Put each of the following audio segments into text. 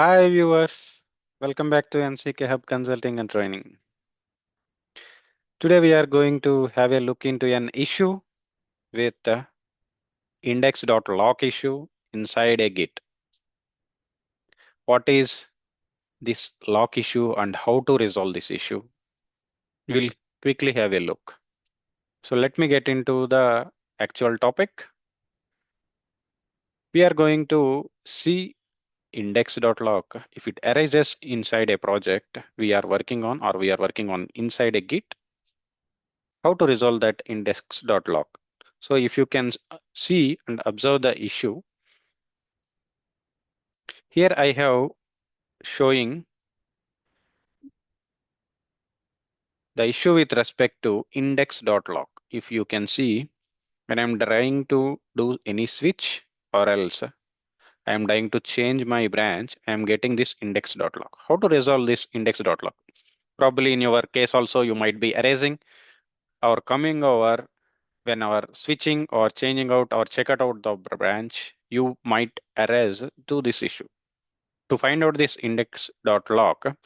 Hi viewers, welcome back to NCKHUB Consulting and Training. Today we are going to have a look into an issue with the index.lock issue inside a Git. What is this lock issue and how to resolve this issue? We'll quickly have a look. So let me get into the actual topic. We are going to see index.lock if it arises inside a project we are working on or we are working on inside a Git. How to resolve that index.lock. So if you can see and observe the issue, here I have showing the issue with respect to index.lock. If you can see, when I'm trying to do any switch or else I am trying to change my branch, I am getting this index.lock. How to resolve this index.lock? Probably in your case also you might be erasing or coming over when our switching or changing out or check out the branch, you might erase to this issue. To find out this index.lock,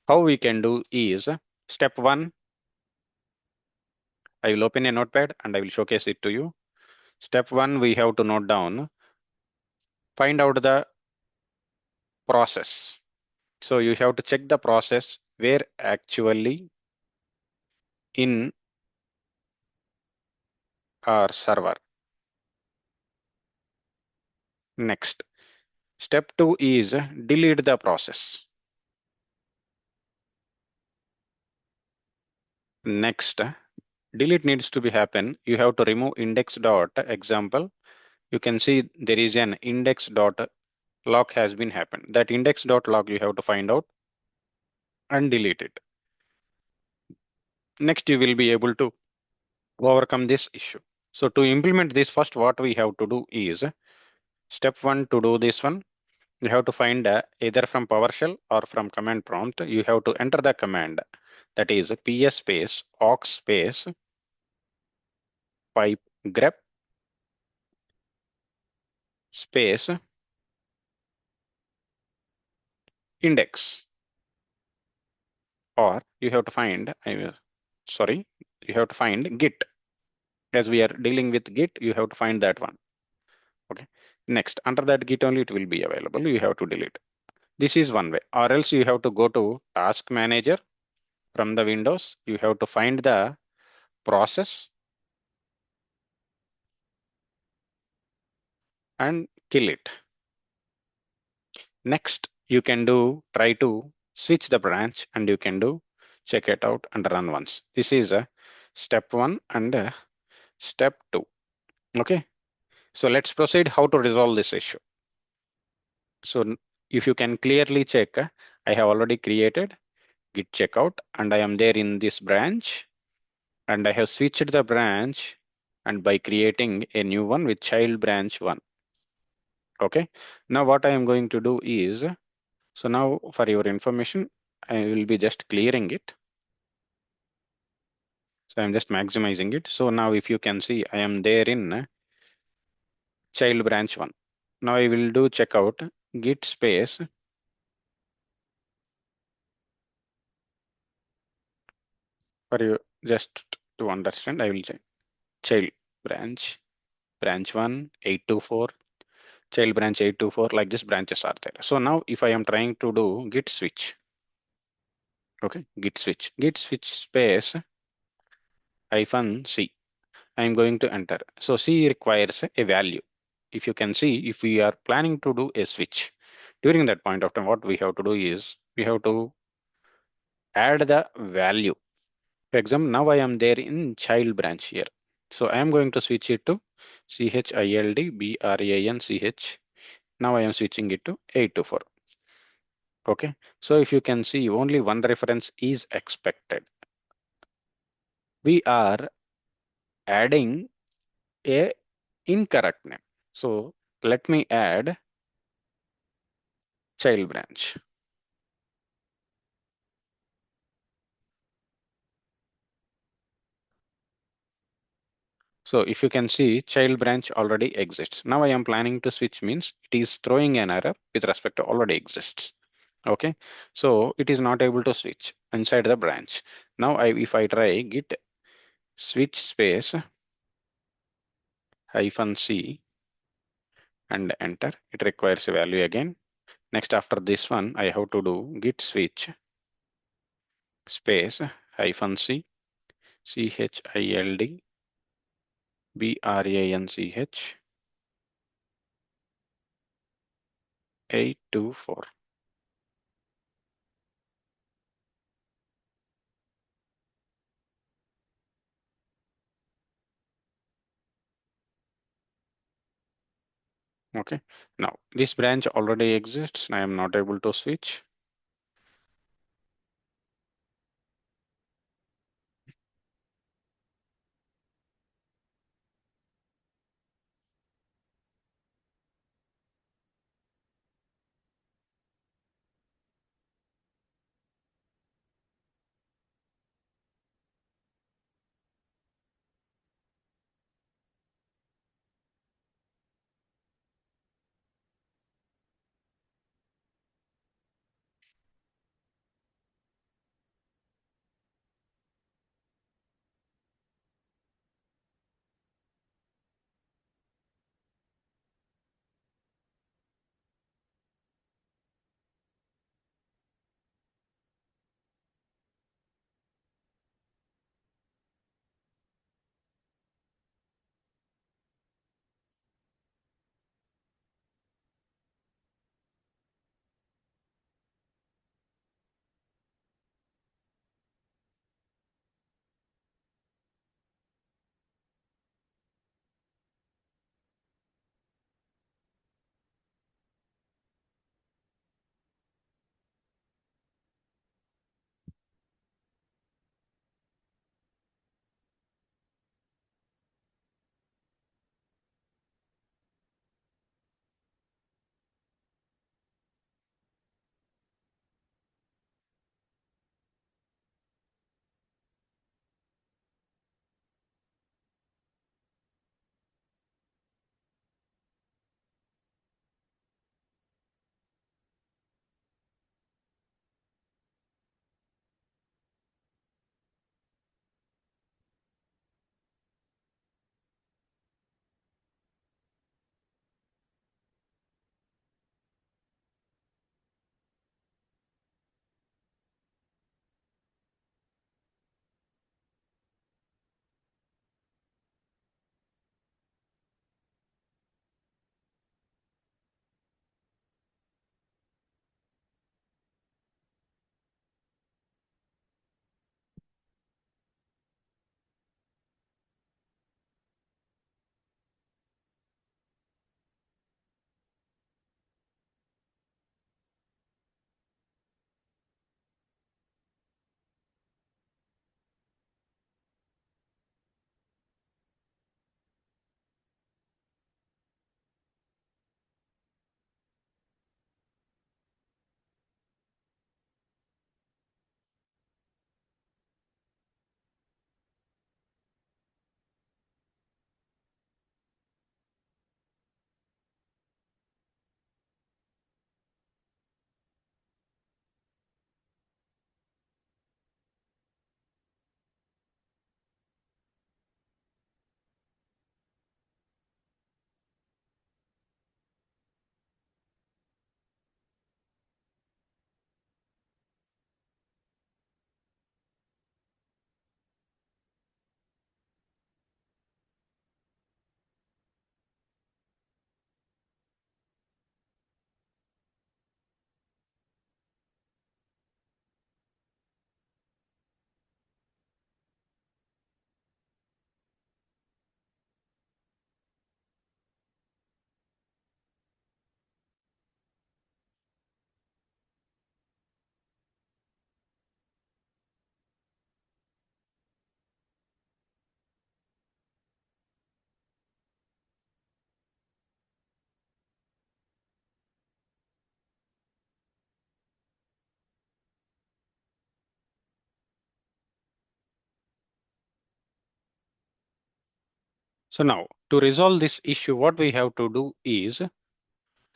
how we can do is step 1. I will open a notepad and I will showcase it to you. Step 1, we have to note down, find out the process. So you have to check the process where actually in our server. Next, step 2 is delete the process. Next, delete needs to be happen. You have to remove index dot example. You can see there is an index dot lock has been happened. That index dot lock you have to find out and delete it. Next, you will be able to overcome this issue. So to implement this, first what we have to do is step 1. To do this one, you have to find either from PowerShell or from command prompt. You have to enter the command, that is ps space awk space pipe grep space index, or you have to find you have to find git. As we are dealing with git, you have to find that one. Okay, next under that git only it will be available. You have to delete. This is one way, or else you have to go to task manager from the windows. You have to find the process and kill it. Next, you can do try to switch the branch and you can do check it out and run once. This is a step 1 and step 2. Okay, so let's proceed how to resolve this issue. So if you can clearly check, I have already created git checkout and I am there in this branch and I have switched the branch and by creating a new one with child branch 1. Okay, now what I am going to do is, so now for your information, I will be just clearing it. So I'm just maximizing it. So now if you can see, I am there in child branch 1. Now I will do checkout git space for you just to understand. I will say child branch 1 824 child branch 824, like this branches are there. So now if I am trying to do git switch, okay, git switch space -c, I am going to enter. So C requires a value. If you can see, if we are planning to do a switch, during that point of time, what we have to do is we have to add the value. For example, now I am there in child branch here. So I am going to switch it to childbranch. Now I am switching it to 824. Okay, so if you can see, only one reference is expected. We are adding a incorrect name. So let me add child branch. So if you can see, child branch already exists. Now I am planning to switch means it is throwing an error with respect to already exists. Okay, so it is not able to switch inside the branch. Now if I try git switch space -c and enter, it requires a value again. Next, after this one, I have to do git switch space -c child branch 824. Okay, now this branch already exists. I am not able to switch. So now to resolve this issue, what we have to do is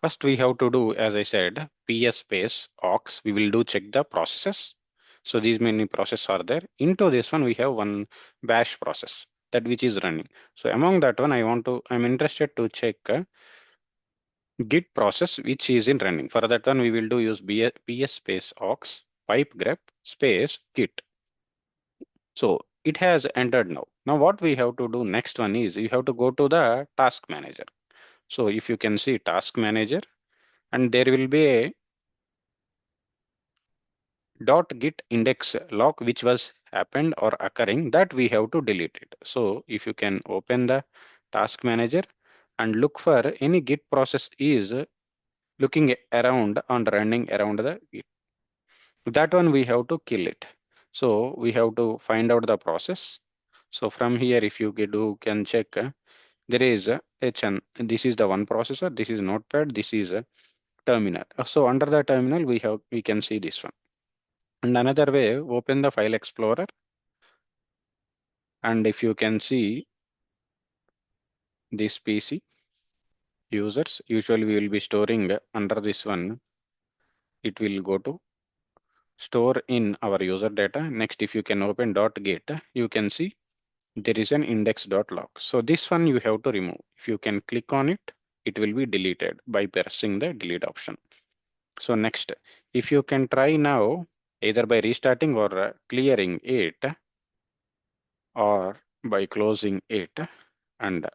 First, we have to do, as I said, ps space aux. We will do check the processes. So these many processes are there. Into this one, we have one bash process that which is running. So among that one, I'm interested to check Git process which is in running. For that one, we will do use ps space aux pipe grep space Git. So it has entered now. Now what we have to do next one is you have to go to the task manager. So if you can see task manager, and there will be a .git index log which was happened or occurring that we have to delete it. So if you can open the task manager and look for any Git process is looking around and running around the Git. That one we have to kill it. So we have to find out the process. So from here, if you can check, there is a chun. This is the one processor. This is Notepad. This is a terminal. So under the terminal, we can see this one. And another way, open the file explorer. And if you can see this PC users, usually we will be storing under this one. It will go to store in our user data. Next, if you can open .git, you can see there is an index.log. So this one you have to remove. If you can click on it, it will be deleted by pressing the delete option. So next, if you can try now, either by restarting or clearing it, or by closing it and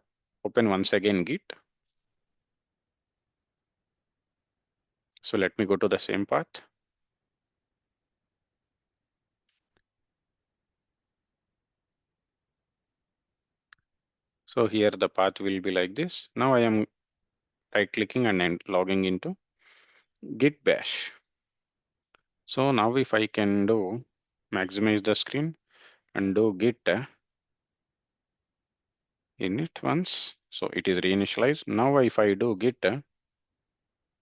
open once again Git. So let me go to the same path. So here the path will be like this. Now I am right clicking and then logging into Git bash. So now if I can do maximize the screen and do Git init once. So it is reinitialized. Now if I do Git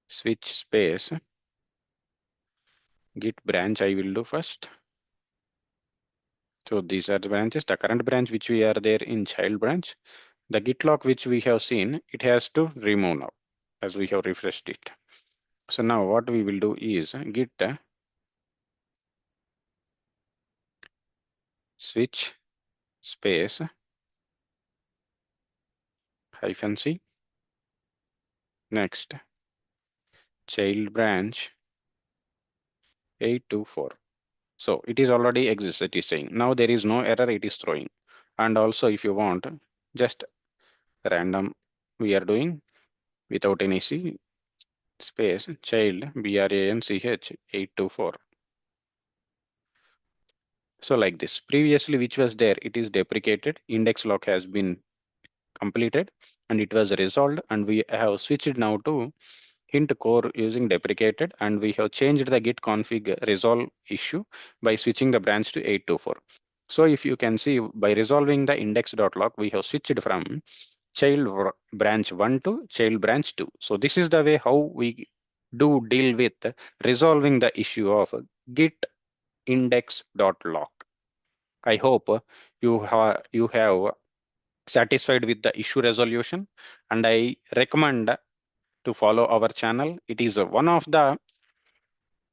switch space Git branch, I will do first. So these are the branches. The current branch which we are there in child branch, the Git log which we have seen, it has to remove now as we have refreshed it. So now what we will do is Git switch space -c. Next, child branch 824. So it is already exists. It is saying now there is no error. It is throwing. And also if you want just random, we are doing without any C space child branch 824. So like this previously which was there, it is deprecated. Index lock has been completed and it was resolved, and we have switched now to hint core using deprecated, and we have changed the git config resolve issue by switching the branch to 824. So if you can see by resolving the index.log, we have switched from child branch 1 to child branch 2. So this is the way how we do deal with resolving the issue of git index.log. I hope you have satisfied with the issue resolution, and I recommend to follow our channel. It is one of the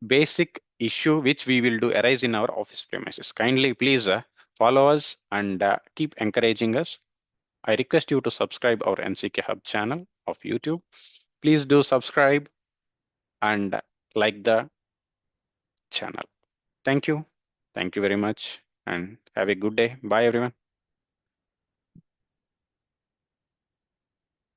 basic issue which we will do arise in our office premises. Kindly please follow us and keep encouraging us. I request you to subscribe our NCKHUB channel of YouTube. Please do subscribe and like the channel. Thank you. Thank you very much and have a good day. Bye everyone.